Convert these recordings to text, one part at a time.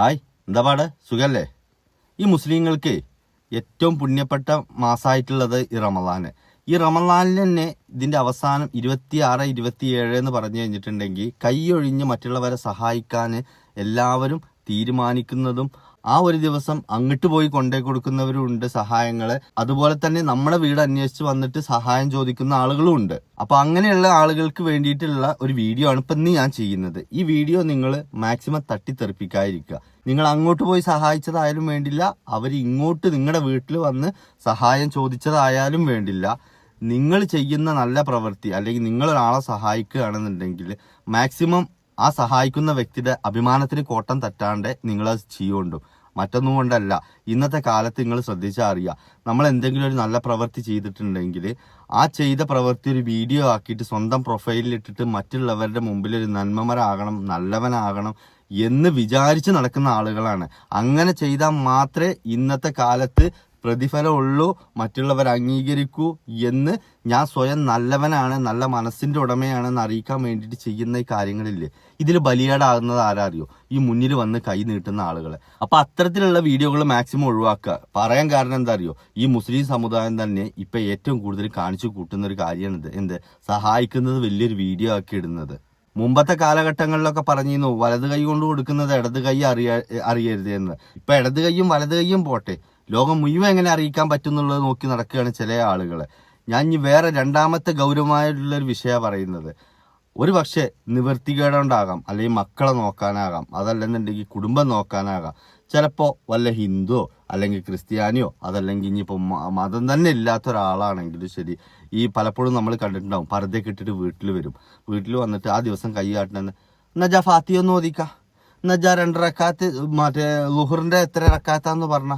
Hi, എന്താ പാട്? സുഖല്ലേ? ഈ മുസ്ലിങ്ങൾക്ക് ഏറ്റവും പുണ്യപ്പെട്ട മാസമായിട്ടുള്ളത് ഈ റമദാന്. ഈ റമദാനിൽ തന്നെ ഇതിന്റെ അവസാനം 26, 27 എന്ന് പറഞ്ഞു കഴിഞ്ഞിട്ടുണ്ടെങ്കിൽ കൈയൊഴിഞ്ഞ് മറ്റുള്ളവരെ സഹായിക്കാൻ എല്ലാവരും തീരുമാനിക്കുന്നതും ആ ഒരു ദിവസം അങ്ങോട്ട് പോയി കൊണ്ടേ കൊടുക്കുന്നവരും ഉണ്ട് സഹായങ്ങള്. അതുപോലെ തന്നെ നമ്മുടെ വീട് അന്വേഷിച്ച് വന്നിട്ട് സഹായം ചോദിക്കുന്ന ആളുകളും ഉണ്ട്. അപ്പൊ അങ്ങനെയുള്ള ആളുകൾക്ക് വേണ്ടിയിട്ടുള്ള ഒരു വീഡിയോ ആണ് ഇപ്പൊ ഇന്ന് ഞാൻ ചെയ്യുന്നത്. ഈ വീഡിയോ നിങ്ങൾ മാക്സിമം തട്ടിത്തെറിപ്പിക്കാതിരിക്കുക. നിങ്ങൾ അങ്ങോട്ട് പോയി സഹായിച്ചതായാലും വേണ്ടില്ല, അവർ ഇങ്ങോട്ട് നിങ്ങളുടെ വീട്ടിൽ വന്ന് സഹായം ചോദിച്ചതായാലും വേണ്ടില്ല. നിങ്ങൾ ചെയ്യുന്ന നല്ല പ്രവൃത്തി അല്ലെങ്കിൽ നിങ്ങൾ ഒരാളെ സഹായിക്കുകയാണെന്നുണ്ടെങ്കിൽ മാക്സിമം ആ സഹായിക്കുന്ന വ്യക്തിയുടെ അഭിമാനത്തിന് കോട്ടം തട്ടാണ്ട് നിങ്ങളത് ചെയ്യുകൊണ്ടു. മറ്റൊന്നും കൊണ്ടല്ല. ഇന്നത്തെ കാലത്ത് നിങ്ങൾ ശ്രദ്ധിച്ചാൽ അറിയാം, നമ്മൾ എന്തെങ്കിലും ഒരു നല്ല പ്രവൃത്തി ചെയ്തിട്ടുണ്ടെങ്കിൽ ആ ചെയ്ത പ്രവൃത്തി ഒരു വീഡിയോ ആക്കിയിട്ട് സ്വന്തം പ്രൊഫൈലിൽ ഇട്ടിട്ട് മറ്റുള്ളവരുടെ മുമ്പിൽ ഒരു നന്മമരാകണം, നല്ലവനാകണം എന്ന് വിചാരിച്ച് നടക്കുന്ന ആളുകളാണ്. അങ്ങനെ ചെയ്താൽ മാത്രമേ ഇന്നത്തെ കാലത്ത് പ്രതിഫലമുള്ളൂ, മറ്റുള്ളവർ അംഗീകരിക്കൂ എന്ന് ഞാൻ സ്വയം നല്ലവനാണ്, നല്ല മനസ്സിന്റെ ഉടമയാണെന്ന് അറിയിക്കാൻ വേണ്ടിയിട്ട് ചെയ്യുന്ന ഈ കാര്യങ്ങളില്ലേ, ഇതിൽ ബലിയാടാകുന്നത് ആരാ അറിയോ? ഈ മുന്നിൽ വന്ന് കൈ നീട്ടുന്ന ആളുകളെ. അപ്പൊ അത്തരത്തിലുള്ള വീഡിയോകൾ മാക്സിമം ഒഴിവാക്കുക. പറയാൻ കാരണം എന്താ അറിയോ? ഈ മുസ്ലിം സമുദായം തന്നെ ഇപ്പൊ ഏറ്റവും കൂടുതൽ കാണിച്ചു കൂട്ടുന്ന ഒരു കാര്യമാണിത്. എന്ത് സഹായിക്കുന്നത് വലിയൊരു വീഡിയോ ആക്കി ഇടുന്നത്. മുമ്പത്തെ കാലഘട്ടങ്ങളിലൊക്കെ പറഞ്ഞിരുന്നു വലത് കൈ കൊണ്ട് കൊടുക്കുന്നത് ഇടത് കൈ അറിയരുത് എന്ന്. ഇപ്പൊ ഇടത് കൈയും വലത് കൈയും പോട്ടെ, ലോകം മുഴുവൻ എങ്ങനെ അറിയിക്കാൻ പറ്റുന്നുള്ളത് നോക്കി നടക്കുകയാണ് ചില ആളുകൾ. ഞാൻ ഇനി വേറെ രണ്ടാമത്തെ ഗൗരവമായിട്ടുള്ളൊരു വിഷയമാണ് പറയുന്നത്. ഒരു പക്ഷേ നിവൃത്തികേടുണ്ടാകാം, അല്ലെങ്കിൽ മക്കളെ നോക്കാനാകാം, അതല്ലെന്നുണ്ടെങ്കിൽ കുടുംബം നോക്കാനാകാം. ചിലപ്പോൾ വല്ല ഹിന്ദുവോ അല്ലെങ്കിൽ ക്രിസ്ത്യാനിയോ അതല്ലെങ്കിൽ ഇനിയിപ്പോൾ മതം തന്നെ ഇല്ലാത്ത ഒരാളാണെങ്കിലും ശരി, ഈ പലപ്പോഴും നമ്മൾ കണ്ടിട്ടുണ്ടാവും പർദ്ദയൊക്കെ ഇട്ടിട്ട് വീട്ടിൽ വന്നിട്ട് ആ ദിവസം കൈ കാട്ടണമെന്ന് നജാ ഫാത്തിയൊന്ന് ഓദിക്ക, നജാ 2 റക്കാത്ത് മറ്റേ ലുഹറിന്റെ എത്ര റക്കാത്താന്ന് പറഞ്ഞ,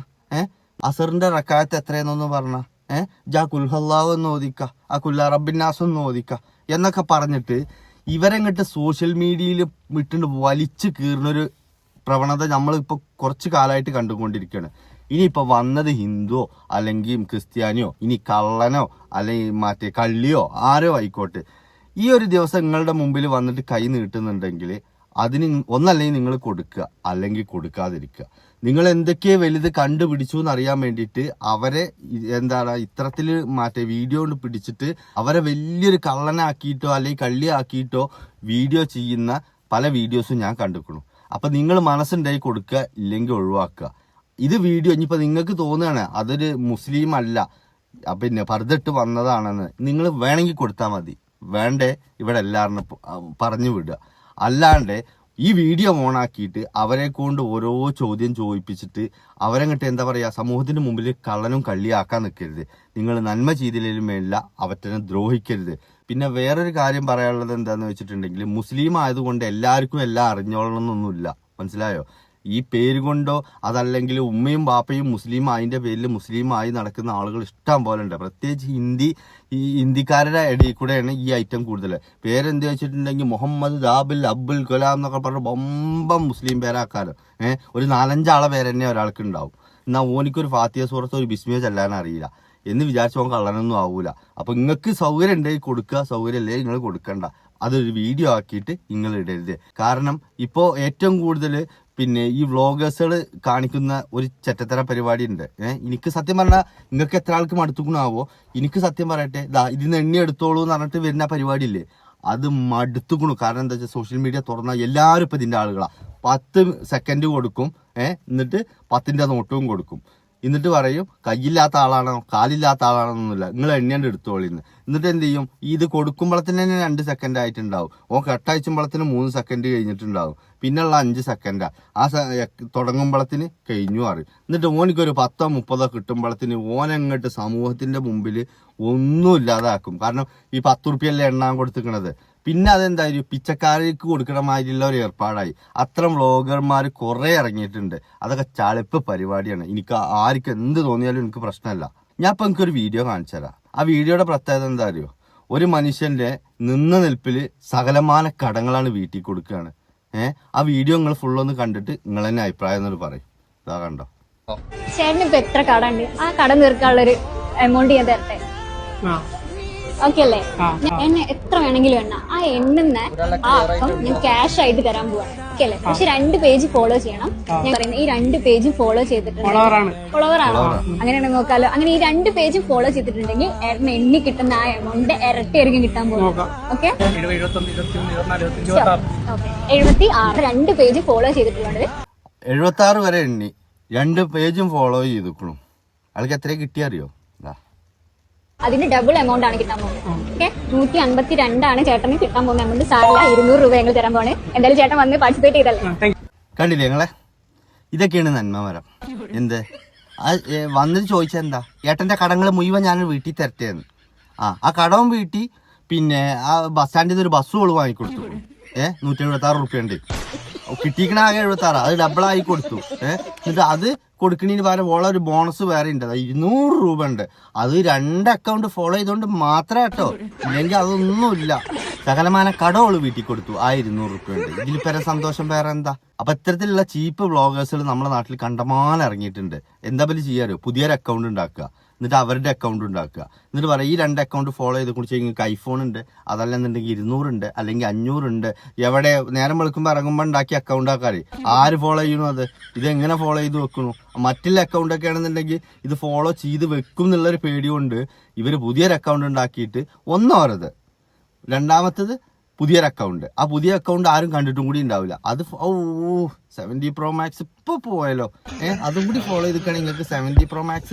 അസറിന്റെ റക്കാത്ത് എത്രയെന്നൊന്ന് പറഞ്ഞ, ജാ കുൽഹല്ലാവ് എന്ന് ഓദിക്ക, ആ കുല്ല റബ്ബിന്നാസ് ഒന്ന് ഓദിക്ക എന്നൊക്കെ പറഞ്ഞിട്ട് ഇവരെങ്ങോട്ട് സോഷ്യൽ മീഡിയയിൽ വിട്ടിട്ട് വലിച്ചു കീറുന്നൊരു പ്രവണത നമ്മളിപ്പോൾ കുറച്ച് കാലമായിട്ട് കണ്ടുകൊണ്ടിരിക്കുകയാണ്. ഇനിയിപ്പോ വന്നത് ഹിന്ദുവോ അല്ലെങ്കിൽ ക്രിസ്ത്യാനിയോ, ഇനി കള്ളനോ അല്ലെങ്കിൽ മറ്റേ കള്ളിയോ ആരോ ആയിക്കോട്ടെ, ഈ ഒരു ദിവസം നിങ്ങളുടെ മുമ്പിൽ വന്നിട്ട് കൈ നീട്ടുന്നുണ്ടെങ്കിൽ അതിന് ഒന്നല്ലെങ്കിൽ നിങ്ങൾ കൊടുക്കുക, അല്ലെങ്കിൽ കൊടുക്കാതിരിക്കുക. നിങ്ങൾ എന്തൊക്കെയോ വലുത് കണ്ടുപിടിച്ചു എന്നറിയാൻ വേണ്ടിയിട്ട് അവരെ ഇത്തരത്തിൽ വീഡിയോ കൊണ്ട് പിടിച്ചിട്ട് അവരെ വലിയൊരു കള്ളനാക്കിയിട്ടോ അല്ലെങ്കിൽ കള്ളിയാക്കിയിട്ടോ വീഡിയോ ചെയ്യുന്ന പല വീഡിയോസും ഞാൻ കണ്ടിരിക്കുന്നു. അപ്പൊ നിങ്ങൾ മനസ്സുണ്ടായി കൊടുക്കുക, ഇല്ലെങ്കിൽ ഒഴിവാക്കുക. ഇത് വീഡിയോ ഇനിയിപ്പോ നിങ്ങൾക്ക് തോന്നുകയാണ് അതൊരു മുസ്ലിം അല്ല, പിന്നെ പർദ്ദട്ട് വന്നതാണെന്ന്, നിങ്ങൾ വേണമെങ്കിൽ കൊടുത്താൽ മതി. വേണ്ടേ ഇവിടെ എല്ലാവരും പറഞ്ഞു വിടുക. അല്ലാണ്ട് ഈ വീഡിയോ ഓണാക്കിയിട്ട് അവരെ കൊണ്ട് ഓരോ ചോദ്യം ചോദിപ്പിച്ചിട്ട് അവരങ്ങോട്ട് സമൂഹത്തിന് മുമ്പിൽ കള്ളനും കള്ളിയാക്കാൻ നിൽക്കരുത്. നിങ്ങൾ നന്മ ചെയ്തില്ലെങ്കിലും വേണ്ട, അവറ്റനെ ദ്രോഹിക്കരുത്. പിന്നെ വേറൊരു കാര്യം പറയാനുള്ളത് എന്താന്ന് വെച്ചിട്ടുണ്ടെങ്കിൽ, മുസ്ലിം ആയതുകൊണ്ട് എല്ലാവർക്കും എല്ലാം അറിഞ്ഞോളണമെന്നൊന്നുമില്ല, മനസ്സിലായോ? ഈ പേര് കൊണ്ടോ അതല്ലെങ്കിൽ ഉമ്മയും ബാപ്പയും മുസ്ലിം അതിന്റെ പേരിൽ മുസ്ലിമായി നടക്കുന്ന ആളുകൾ ഇഷ്ടം പോലെ ഉണ്ട്. പ്രത്യേകിച്ച് ഹിന്ദിക്കാരുടെ ഇടയിൽ കൂടെയാണ് ഈ ഐറ്റം കൂടുതൽ. പേരെന്ത് വെച്ചിട്ടുണ്ടെങ്കിൽ മുഹമ്മദ് ദാബിൽ അബ്ദുൽ കലാം എന്നൊക്കെ പറഞ്ഞ ബൊമ്പം മുസ്ലിം പേരാക്കാലോ. ഒരു 4-5 ആളെ പേര് തന്നെ ഒരാൾക്ക് ഉണ്ടാവും. എന്നാൽ ഓനിക്കൊരു ഫാത്തിഹ സൂറത്ത് ഒരു ബിസ്മിയ ചെല്ലാൻ അറിയില്ല എന്ന് വിചാരിച്ചു പോകാൻ കള്ളനൊന്നും ആവൂല. അപ്പൊ നിങ്ങൾക്ക് സൗകര്യം ഉണ്ടെങ്കിൽ കൊടുക്കുക, സൗകര്യം ഇല്ലേ നിങ്ങൾ കൊടുക്കണ്ട. അതൊരു വീഡിയോ ആക്കിയിട്ട് നിങ്ങൾ ഇടരുത്. കാരണം ഇപ്പോ ഏറ്റവും കൂടുതൽ പിന്നെ ഈ വ്ളോഗേഴ്സുകൾ കാണിക്കുന്ന ഒരു ചെറ്റത്തര പരിപാടി ഉണ്ട്. എനിക്ക് സത്യം പറഞ്ഞാൽ നിങ്ങൾക്ക് എത്ര ആൾക്ക് മടുത്തുക്കണാവോ, എനിക്ക് സത്യം പറയട്ടെ, ഇതിന്ന് എണ്ണി എടുത്തോളൂ എന്ന് പറഞ്ഞിട്ട് വരുന്ന പരിപാടി ഇല്ലേ, അത് മടുത്തുക്കണു. കാരണം എന്താ വെച്ചാൽ സോഷ്യൽ മീഡിയ തുറന്നാൽ എല്ലാവരും ഇപ്പൊ ഇതിന്റെ ആളുകളാ. 10 സെക്കൻഡ് കൊടുക്കും, എന്നിട്ട് 10ന്റെ നോട്ടും കൊടുക്കും. എന്നിട്ട് പറയും കയ്യില്ലാത്ത ആളാണോ കാലില്ലാത്ത ആളാണോന്നൊന്നുമില്ല, നിങ്ങൾ എണ്ണിയാണ്ട് എടുത്തോളിന്ന്. എന്നിട്ട് എന്ത് ചെയ്യും, ഇത് കൊടുക്കുമ്പോഴത്തിന് തന്നെ 2 സെക്കൻഡ് ആയിട്ടുണ്ടാവും. കെട്ടയച്ചുമ്പോഴത്തിന് 3 സെക്കൻഡ് കഴിഞ്ഞിട്ടുണ്ടാവും. പിന്നെയുള്ള 5 സെക്കൻഡാ തുടങ്ങുമ്പോഴത്തിന് കഴിഞ്ഞു അറിയും. എന്നിട്ട് ഓനിക്കൊരു 10-30 കിട്ടുമ്പോഴത്തിന് ഓനെങ്ങോട്ട് സമൂഹത്തിന്റെ മുമ്പിൽ ഒന്നും ഇല്ലാതാക്കും. കാരണം ഈ 10 ഉറുപ്പ്യല്ലേ എണ്ണാൻ കൊടുത്തിക്കണത്. പിന്നെ അതെന്തായാലും പിച്ചക്കാർക്ക് കൊടുക്കണ മാതിരിയുള്ള ഒരു ഏർപ്പാടായി. അത്തരം വ്ളോഗർമാർ കുറെ ഇറങ്ങിയിട്ടുണ്ട്. അതൊക്കെ ചളിപ്പ് പരിപാടിയാണ്. എനിക്ക് ആർക്കും എന്ത് തോന്നിയാലും എനിക്ക് പ്രശ്നമല്ല. ഞാൻ ഇപ്പൊ എനിക്കൊരു വീഡിയോ കാണിച്ചു തരാം. ആ വീഡിയോയുടെ പ്രത്യേകത എന്താ അറിയോ? ഒരു മനുഷ്യന്റെ നിന്ന നിൽപ്പിൽ സകലമാന കടങ്ങളാണ് വീട്ടിൽ കൊടുക്കുകയാണ്. ആ വീഡിയോ നിങ്ങൾ ഫുള്ളൊന്ന് കണ്ടിട്ട് നിങ്ങൾ തന്നെ അഭിപ്രായം എന്നൊരു പറയും. ഇതാ കണ്ടോ? ചേട്ടന് ഇപ്പൊ എത്ര കട ഉണ്ട്? ആ കട തീർക്കാനുള്ളൊരു എമൗണ്ട് ഞാൻ തരട്ടെ. ഓക്കെ അല്ലേ? എന്നെ എത്ര വേണമെങ്കിലും എണ്ണ ആ എണ്ണുന്ന ആ അക്കം ഞാൻ ക്യാഷ് ആയിട്ട് തരാൻ പോവാണ്. ഓക്കെ അല്ലേ? പക്ഷെ 2 പേജ് ഫോളോ ചെയ്യണം. ഞാൻ പറയുന്നത് ഈ 2 പേജും ഫോളോ ചെയ്തിട്ടുണ്ട്. ഫോളോവറാണോ? അങ്ങനെയാണെങ്കിൽ നോക്കാലോ. അങ്ങനെ ഈ 2 പേജും ഫോളോ ചെയ്തിട്ടുണ്ടെങ്കിൽ ഏട്ടന് എണ്ണി കിട്ടുന്ന ആ എമൗണ്ട് ഇരട്ടിയായിരിക്കും കിട്ടാൻ പോകുന്നത്. ഓക്കെ 76 2 പേജ് ഫോളോ ചെയ്തിട്ടുള്ളത് 76 വരെ എണ്ണി 2 പേജും ഫോളോ ചെയ്തിരിക്കണു. ആൾക്ക് എത്ര കിട്ടിയറിയോ? അതിന് ഡബിൾ എമൗണ്ട് ആണ് കിട്ടാൻ പോകുന്നത്. ഓക്കെ 152 ചേട്ടന് കിട്ടാൻ പോകുന്ന എമൗണ്ട്. സാറില്ല 200 രൂപ ഞങ്ങൾ തരാൻ പോണേ. എന്തായാലും ചേട്ടൻ വന്ന് പാർട്ടിസിപ്പേറ്റ് ചെയ്തല്ലേ. കണ്ടില്ലേ ഞങ്ങളെ? ഇതൊക്കെയാണ് നന്മമരം. എന്ത് വന്നിട്ട് ചോദിച്ചാൽ എന്താ, ഏട്ടന്റെ കടങ്ങൾ മുഴുവൻ ഞാൻ വീട്ടിൽ തരട്ടേന്ന്. ആ കടവും വീട്ടി, പിന്നെ ആ ബസ് സ്റ്റാൻഡിൽ നിന്ന് ഒരു ബസ് വാങ്ങിക്കൊടുത്തു. 176 റുപ്യ ഉണ്ട്. കിട്ടിക്കണ ആകെ 76, അത് ഡബിളായി കൊടുത്തു. എന്നിട്ട് അത് കൊടുക്കണതിന് പകരം ഓളെ ഒരു ബോണസ് വേറെ ഉണ്ട്, 200 രൂപ ഉണ്ട്. അത് 2 അക്കൗണ്ട് ഫോളോ ചെയ്തോണ്ട് മാത്രം കേട്ടോ, ഇല്ലെങ്കിൽ അതൊന്നുമില്ല. സകലമാന കടോള് വീട്ടിൽ കൊടുത്തു. 200 റുപ്യ ഉണ്ട്. ഇതിൽ പേരെ സന്തോഷം വേറെ എന്താ? അപ്പൊ ഇത്തരത്തിലുള്ള ചീപ്പ് വ്ളോഗേഴ്സുകൾ നമ്മുടെ നാട്ടിൽ കണ്ടമാനം ഇറങ്ങിയിട്ടുണ്ട്. എന്താ പറ്റി ചെയ്യാറോ? പുതിയൊരു അക്കൗണ്ട് ഉണ്ടാക്കുക, എന്നിട്ട് അവരുടെ അക്കൗണ്ട് ഉണ്ടാക്കുക, എന്നിട്ട് പറയാം ഈ 2 അക്കൗണ്ട് ഫോളോ ചെയ്ത് കുറിച്ച് നിങ്ങൾക്ക് ഐഫോൺ ഉണ്ട്, അതല്ലെന്നുണ്ടെങ്കിൽ 200 ഉണ്ട്, അല്ലെങ്കിൽ 500 ഉണ്ട്. എവിടെ നേരം വെളുക്കുമ്പോൾ ഇറങ്ങുമ്പോൾ ഉണ്ടാക്കിയ അക്കൗണ്ട് ആക്കാറ് ആര് ഫോളോ ചെയ്യണു? അത് ഇതെങ്ങനെ ഫോളോ ചെയ്ത് വെക്കണു? മറ്റുള്ള അക്കൗണ്ട് ഒക്കെ ആണെന്നുണ്ടെങ്കിൽ ഇത് ഫോളോ ചെയ്ത് വെക്കും എന്നുള്ളൊരു പേടികൊണ്ട് ഇവർ പുതിയൊരു അക്കൗണ്ട് ഉണ്ടാക്കിയിട്ട് ഒന്നോരത്, രണ്ടാമത്തത് പുതിയൊരു അക്കൗണ്ട്. ആ പുതിയ അക്കൗണ്ട് ആരും കണ്ടിട്ടും കൂടി ഉണ്ടാവില്ല. അത് 70 Pro Max ഇപ്പൊ പോയല്ലോ, അതും കൂടി ഫോളോ ചെയ്തിട്ടാണ് നിങ്ങൾക്ക് 70 Pro Max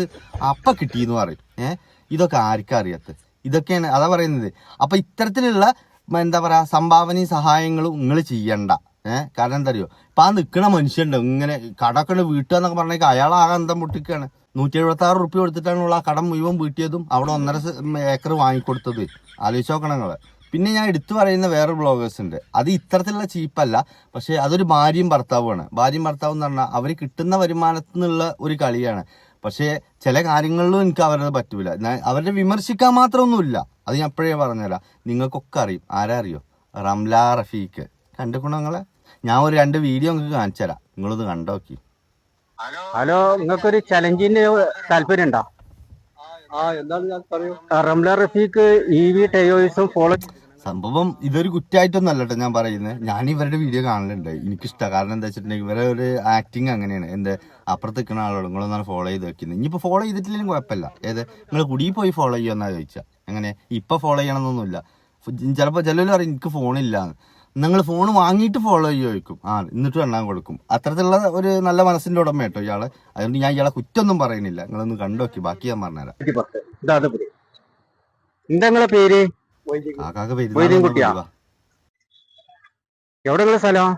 അപ്പൊ കിട്ടിയെന്ന് പറയും. ഇതൊക്കെ ആർക്കും അറിയാത്ത ഇതൊക്കെയാണ് അതാ പറയുന്നത്. അപ്പൊ ഇത്തരത്തിലുള്ള എന്താ പറയാ സംഭാവനയും സഹായങ്ങളും നിങ്ങൾ ചെയ്യണ്ട. കാരണം എന്താ അറിയോ, ഇപ്പൊ ആ നിൽക്കണ മനുഷ്യണ്ട് ഇങ്ങനെ കടമൊക്കെ വീട്ടുക എന്നൊക്കെ പറഞ്ഞേക്ക് അയാളാകെ അന്തം പൊട്ടിക്കാണ്. 176 റുപ്യ കൊടുത്തിട്ടാണുള്ള ആ കടം മുഴുവൻ വീട്ടിയതും അവിടെ 1.5 ഏക്കർ വാങ്ങിക്കൊടുത്തത്. ആലോചിച്ച് നോക്കണം നിങ്ങള്. പിന്നെ ഞാൻ എടുത്തു പറയുന്ന വേറെ ബ്ലോഗേഴ്സ് ഉണ്ട്, അത് ഇത്തരത്തിലുള്ള ചീപ്പല്ല, പക്ഷെ അതൊരു ഭാര്യയും ഭർത്താവുമാണ്. ഭാര്യയും ഭർത്താവ് എന്ന് പറഞ്ഞാൽ അവർ കിട്ടുന്ന വരുമാനത്തിൽ നിന്നുള്ള ഒരു കളിയാണ്. പക്ഷേ ചില കാര്യങ്ങളിലും എനിക്ക് അവരത് പറ്റൂല. അവരെ വിമർശിക്കാൻ മാത്രമൊന്നുമില്ല, അത് ഞാൻ എപ്പോഴേ പറഞ്ഞുതരാം. നിങ്ങൾക്കൊക്കെ അറിയും. ആരാ അറിയോ? റംല റഫീഖ്. കണ്ടുകൊണ്ടോ നിങ്ങളെ? ഞാൻ ഒരു 2 വീഡിയോ നിങ്ങൾക്ക് കാണിച്ചു തരാം, നിങ്ങളൊന്ന് കണ്ടോക്കി. ഹലോ, നിങ്ങൾക്കൊരു ചലഞ്ചിന് താല്പര്യം ഉണ്ടോ? റംല റഫീഖ് EV ടയോസും ഫോളോ. സംഭവം ഇതൊരു കുറ്റമായിട്ടൊന്നും അല്ലട്ടോ ഞാൻ പറയുന്നത്. ഞാൻ ഇവരുടെ വീഡിയോ കാണലുണ്ട്, എനിക്കിഷ്ടമാണ്. കാരണം എന്താ വെച്ചിട്ടുണ്ടെങ്കിൽ ഇവരെ ഒരു ആക്ടിങ് അങ്ങനെയാണ്. എന്റെ അപ്പുറത്ത് നിൽക്കുന്ന ആളോട് നിങ്ങളൊന്നാണ് ഫോളോ ചെയ്ത് വെക്കുന്നത്. ഇനിയിപ്പോൾ ഫോളോ ചെയ്തിട്ടില്ലെങ്കിലും കുഴപ്പമില്ല. നിങ്ങൾ കുടിയിൽ പോയി ഫോളോ ചെയ്യുമെന്നാ ചോദിച്ചാൽ അങ്ങനെ ഇപ്പൊ ഫോളോ ചെയ്യണമെന്നൊന്നുമില്ല. ചിലപ്പോൾ ചിലവർ പറയും എനിക്ക് ഫോണില്ലാന്ന്. നിങ്ങൾ ഫോൺ വാങ്ങിയിട്ട് ഫോളോ ചെയ്യുമായിരിക്കും. എന്നിട്ട് എണ്ണാൻ കൊടുക്കും. അത്തരത്തിലുള്ള ഒരു നല്ല മനസ്സിന്റെ ഉടമ കേട്ടോ ഇയാള്. അതുകൊണ്ട് ഞാൻ ഇയാളെ കുറ്റൊന്നും പറയുന്നില്ല. നിങ്ങളൊന്ന് കണ്ടോക്കി, ബാക്കി ഞാൻ പറഞ്ഞുതരാം. എന്താ നിങ്ങളെ പേര്? എവിടെ സ്ഥലം?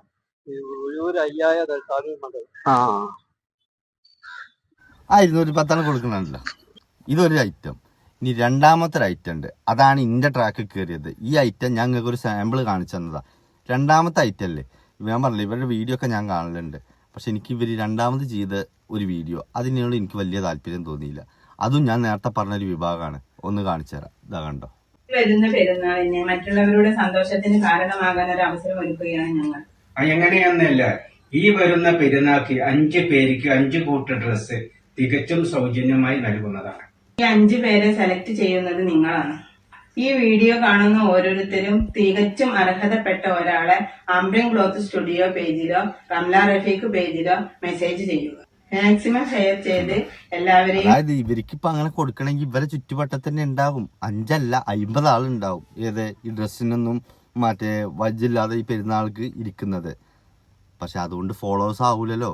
ആ 210 കൊടുക്കുന്നുണ്ടല്ലോ. ഇതൊരു ഐറ്റം. ഇനി രണ്ടാമത്തെ ഒരു ഐറ്റം ഉണ്ട്, അതാണ് ഇന്റെ ട്രാക്കിൽ കയറിയത്. ഈ ഐറ്റം ഞാൻ നിങ്ങൾക്ക് ഒരു സാമ്പിൾ കാണിച്ചു തന്നതാ. രണ്ടാമത്തെ ഐറ്റം അല്ലേ, ഞാൻ പറഞ്ഞില്ല ഇവരുടെ വീഡിയോ ഒക്കെ ഞാൻ കാണലുണ്ട്. പക്ഷെ എനിക്ക് ഇവർ രണ്ടാമത് ചെയ്ത ഒരു വീഡിയോ അതിനോട് എനിക്ക് വലിയ താല്പര്യം തോന്നിയില്ല. അതും ഞാൻ നേരത്തെ പറഞ്ഞൊരു വിഭാഗമാണ്. ഒന്ന് കാണിച്ചു തരാം. ഇതാ കണ്ടോ? വരുന്ന പെരുന്നാളിന് മറ്റുള്ളവരുടെ സന്തോഷത്തിന് കാരണമാകാൻ ഒരു അവസരം ഒരുക്കുകയാണ് ഞങ്ങൾ. എങ്ങനെയാന്നല്ല, ഈ വരുന്ന പെരുന്നാൾക്ക് 5 പേർക്ക് 5 കൂട്ട് ഡ്രസ്സ് തികച്ചും സൗജന്യമായി നൽകുന്നതാണ്. ഈ 5 പേരെ സെലക്ട് ചെയ്യുന്നത് നിങ്ങളാണ്. ഈ വീഡിയോ കാണുന്ന ഓരോരുത്തരും തികച്ചും അർഹതപ്പെട്ട ഒരാളെ ആംബ്രിൻ ക്ലോത്ത് സ്റ്റുഡിയോ പേജിലോ റംല റഫീഖ് പേജിലോ മെസ്സേജ് ചെയ്യുക. മാക്സിമം ഷെയർ ചെയ്ത് എല്ലാവരെയും. അതായത് ഇവർക്കിപ്പോ അങ്ങനെ കൊടുക്കണമെങ്കിൽ ഇവരെ ചുറ്റുവട്ടത്തിൽ തന്നെ ഉണ്ടാവും. 5 അല്ല 50 ആളുണ്ടാവും. ഈ ഡ്രസ്സിനൊന്നും മറ്റേ വജ്ജില്ലാതെ ഈ പെരുന്നാൾക്ക് ഇരിക്കുന്നത്. പക്ഷെ അതുകൊണ്ട് ഫോളോവേഴ്സ് ആവൂലല്ലോ,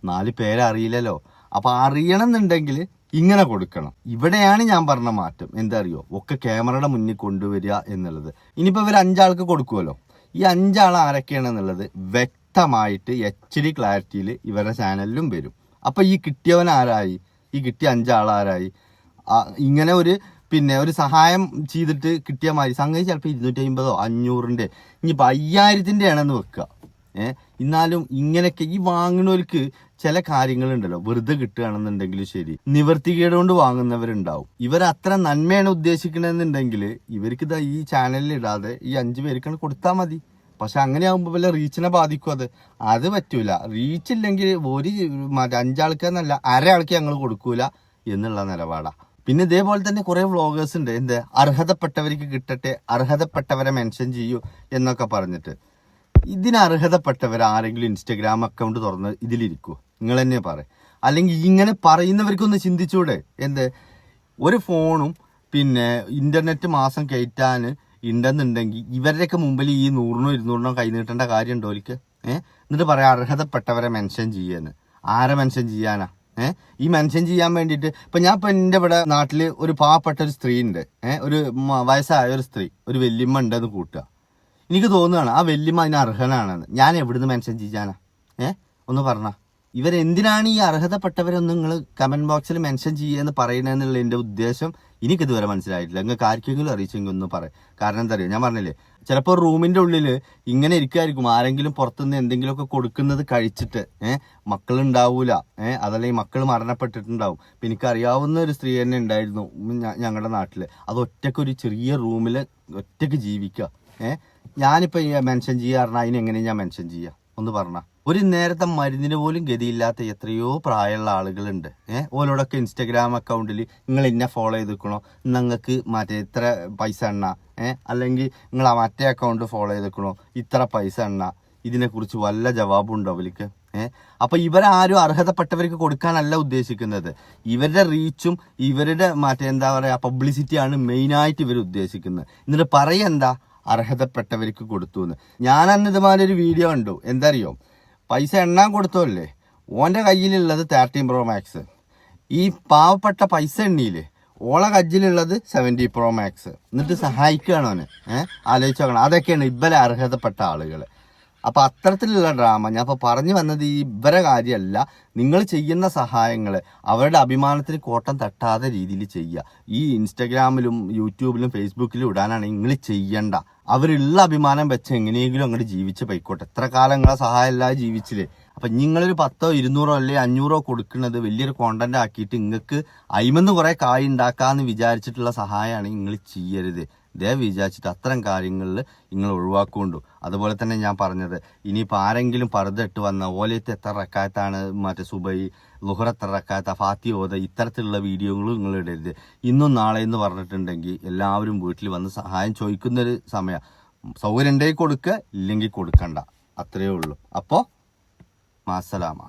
4 പേരെ അറിയില്ലല്ലോ. അപ്പൊ അറിയണം എന്നുണ്ടെങ്കിൽ ഇങ്ങനെ കൊടുക്കണം. ഇവിടെയാണ് ഞാൻ പറഞ്ഞ മാറ്റം. എന്താ അറിയോ, ഒക്കെ ക്യാമറയുടെ മുന്നിൽ കൊണ്ടുവരിക എന്നുള്ളത്. ഇനിയിപ്പോ ഇവർ 5 ആൾക്ക് കൊടുക്കുമല്ലോ. ഈ 5 ആൾ ആരൊക്കെയാണെന്നുള്ളത് വ്യക്തമായിട്ട് HD ക്ലാരിറ്റിയിൽ ഇവരുടെ ചാനലിലും വരും. അപ്പൊ ഈ കിട്ടിയവൻ ആരായി? ഈ കിട്ടിയ 5 ആളാരായി? ഇങ്ങനെ ഒരു സഹായം ചെയ്തിട്ട് കിട്ടിയ മാതിരി സംഗതി ചിലപ്പോൾ 250 500 ഇനിയിപ്പോൾ 5000 ആണെന്ന് വെക്കുക. എന്നാലും ഇങ്ങനെയൊക്കെ ഈ വാങ്ങുന്നവർക്ക് ചില കാര്യങ്ങളുണ്ടല്ലോ, വെറുതെ കിട്ടുകയാണെന്നുണ്ടെങ്കിലും ശരി, നിവർത്തികേട് കൊണ്ട് വാങ്ങുന്നവരുണ്ടാവും. ഇവർ അത്ര നന്മയാണ് ഉദ്ദേശിക്കണമെന്നുണ്ടെങ്കിൽ ഇവർക്ക് ഈ ചാനലിൽ ഇടാതെ ഈ 5 പേർക്കാണ് കൊടുത്താൽ മതി. പക്ഷെ അങ്ങനെ ആകുമ്പോൾ വല്ല റീച്ചിനെ ബാധിക്കും. അത് പറ്റൂല. റീച്ച് ഇല്ലെങ്കിൽ 5 ആൾക്കെന്നല്ല 1/2 ആൾക്ക് ഞങ്ങൾ കൊടുക്കൂല എന്നുള്ള നിലപാടാ. പിന്നെ ഇതേപോലെ തന്നെ കുറെ വ്ളോഗേഴ്സ് ഉണ്ട്, എന്ത് അർഹതപ്പെട്ടവർക്ക് കിട്ടട്ടെ, അർഹതപ്പെട്ടവരെ മെൻഷൻ ചെയ്യൂ എന്നൊക്കെ പറഞ്ഞിട്ട്. ഇതിന് അർഹതപ്പെട്ടവർ ആരെങ്കിലും ഇൻസ്റ്റഗ്രാം അക്കൗണ്ട് തുറന്ന് ഇതിലിരിക്കുമോ? നിങ്ങൾ തന്നെ പറ. അല്ലെങ്കിൽ ഇങ്ങനെ പറയുന്നവർക്കൊന്ന് ചിന്തിച്ചൂടെ? എന്ത് ഒരു ഫോണും പിന്നെ ഇന്റർനെറ്റ് മാസം കയറ്റാൻ ഉണ്ടെന്നുണ്ടെങ്കിൽ ഇവരുടെയൊക്കെ മുമ്പിൽ ഈ 100-നോ 200-നോ കൈ നീട്ടേണ്ട കാര്യം ഉണ്ടോ എനിക്ക്? എന്നിട്ട് പറയാം അർഹതപ്പെട്ടവരെ മെൻഷൻ ചെയ്യാന്ന്. ആരെ മെൻഷൻ ചെയ്യാനാ? ഈ മെൻഷൻ ചെയ്യാൻ വേണ്ടിയിട്ട് ഇപ്പൊ ഞാൻ ഇപ്പൊ എന്റെ ഇവിടെ നാട്ടില് ഒരു പാവപ്പെട്ട ഒരു സ്ത്രീ ഉണ്ട്, ഒരു വയസ്സായ ഒരു സ്ത്രീ, ഒരു വല്യമ്മ ഉണ്ടെന്ന് കൂട്ടുക. എനിക്ക് തോന്നുകയാണ് ആ വല്യമ്മ അതിന് അർഹനാണെന്ന്. ഞാൻ എവിടുന്ന് മെൻഷൻ ചെയ്യാനാ? ഒന്ന് പറഞ്ഞ ഇവരെന്തിനാണ് ഈ അർഹതപ്പെട്ടവരൊന്നും നിങ്ങൾ കമന്റ് ബോക്സിൽ മെൻഷൻ ചെയ്യുകയെന്ന് പറയണെന്നുള്ള എന്റെ ഉദ്ദേശം എനിക്കിതുവരെ മനസ്സിലായിട്ടില്ല. നിങ്ങൾക്ക് ആർക്കെങ്കിലും അറിയിച്ചെങ്കിൽ ഒന്ന് പറയും. കാരണം എന്താ അറിയാം, ഞാൻ പറഞ്ഞില്ലേ, ചിലപ്പോൾ റൂമിന്റെ ഉള്ളിൽ ഇങ്ങനെ ഇരിക്കായിരിക്കും, ആരെങ്കിലും പുറത്തുനിന്ന് എന്തെങ്കിലുമൊക്കെ കൊടുക്കുന്നത് കഴിച്ചിട്ട് മക്കളുണ്ടാവൂല, അതല്ലെങ്കിൽ മക്കൾ മരണപ്പെട്ടിട്ടുണ്ടാവും. ഇപ്പം എനിക്കറിയാവുന്ന ഒരു സ്ത്രീ തന്നെ ഉണ്ടായിരുന്നു ഞങ്ങളുടെ നാട്ടില്. അത് ഒറ്റയ്ക്കൊരു ചെറിയ റൂമിൽ ഒറ്റയ്ക്ക് ജീവിക്കുക. ഞാനിപ്പോൾ മെൻഷൻ ചെയ്യാറുണ്ട്, അതിനെങ്ങനെ ഞാൻ മെൻഷൻ ചെയ്യാം? ഒന്ന് പറഞ്ഞ. ഒരു നേരത്തെ മരുന്നിന് പോലും ഗതിയില്ലാത്ത എത്രയോ പ്രായമുള്ള ആളുകളുണ്ട്. ഓരോടൊക്കെ ഇൻസ്റ്റഗ്രാം അക്കൗണ്ടിൽ നിങ്ങൾ എന്നെ ഫോളോ ചെയ്തിക്കണോ, നിങ്ങൾക്ക് മറ്റേ ഇത്ര പൈസ എണ്ണ, അല്ലെങ്കിൽ നിങ്ങൾ ആ മറ്റേ അക്കൗണ്ട് ഫോളോ ചെയ്തിക്കണോ, ഇത്ര പൈസ എണ്ണ, ഇതിനെക്കുറിച്ച് വല്ല ജവാബുണ്ടോ അവർക്ക്? അപ്പൊ ഇവരാരും അർഹതപ്പെട്ടവർക്ക് കൊടുക്കാനല്ല ഉദ്ദേശിക്കുന്നത്. ഇവരുടെ റീച്ചും ഇവരുടെ മറ്റേ എന്താ പറയാ പബ്ലിസിറ്റിയാണ് മെയിനായിട്ട് ഇവർ ഉദ്ദേശിക്കുന്നത്. എന്നിട്ട് പറയെന്താ അർഹതപ്പെട്ടവർക്ക് കൊടുത്തു എന്ന്. ഞാൻ അന്ന് ഇതുമാതിരി ഒരു വീഡിയോ കണ്ടു. എന്താ അറിയോ, പൈസ എണ്ണാൻ കൊടുത്തോല്ലേ, ഓന്റെ കയ്യിലുള്ളത് 13 Pro Max, ഈ പാവപ്പെട്ട പൈസ എണ്ണിയില്ലേ ഓളെ കജ്ജിലുള്ളത് 70 Pro Max. എന്നിട്ട് സഹായിക്കുകയാണ് അവന്. ആലോചിച്ച് നോക്കണം. അതൊക്കെയാണ് ഇവരെ അർഹതപ്പെട്ട ആളുകൾ. അപ്പൊ അത്തരത്തിലുള്ള ഡ്രാമ ഞാൻ ഇപ്പൊ പറഞ്ഞു വന്നത് ഈ ഇവരെ കാര്യമല്ല. നിങ്ങൾ ചെയ്യുന്ന സഹായങ്ങൾ അവരുടെ അഭിമാനത്തിന് കോട്ടം തട്ടാത്ത രീതിയിൽ ചെയ്യുക. ഈ ഇൻസ്റ്റഗ്രാമിലും യൂട്യൂബിലും ഫേസ്ബുക്കിലും ഇടാനാണെങ്കിൽ നിങ്ങൾ ചെയ്യണ്ട. അവരുള്ള അഭിമാനം വെച്ച് എങ്ങനെയെങ്കിലും അങ്ങോട്ട് ജീവിച്ച് പോയിക്കോട്ടെ. എത്ര കാലം നിങ്ങളെ സഹായം ഇല്ലാതെ ജീവിച്ചില്ലേ? അപ്പൊ നിങ്ങളൊരു 10, 200 അല്ലെങ്കിൽ 500 കൊടുക്കുന്നത് വലിയൊരു കോണ്ടന്റ് ആക്കിയിട്ട് നിങ്ങൾക്ക് അയിമെന്ന് കുറെ കായ് ഉണ്ടാക്കാന്ന് വിചാരിച്ചിട്ടുള്ള സഹായമാണ് നിങ്ങൾ ചെയ്യരുത്. ഇതേ വിചാരിച്ചിട്ട് അത്തരം കാര്യങ്ങളിൽ നിങ്ങൾ ഒഴിവാക്കൊണ്ടു. അതുപോലെ തന്നെ ഞാൻ പറഞ്ഞത്, ഇനിയിപ്പോൾ ആരെങ്കിലും പർദ്ദ ഇട്ട് വന്ന ഓലയത്ത് എത്ര റക്കായത്താണ്, മറ്റേ സുബൈ ലുഹർ എത്ര റക്കായത്ത, ഫാത്തി ഓത, ഇത്തരത്തിലുള്ള വീഡിയോകളും നിങ്ങൾ ഇടരുത്. ഇന്നും നാളെ എന്ന് പറഞ്ഞിട്ടുണ്ടെങ്കിൽ എല്ലാവരും വീട്ടിൽ വന്ന് സഹായം ചോദിക്കുന്നൊരു സമയം. സൗകര്യം ഉണ്ടെങ്കിൽ കൊടുക്കുക, ഇല്ലെങ്കിൽ കൊടുക്കണ്ട. അത്രയേ ഉള്ളൂ. അപ്പോൾ മാസലാമ.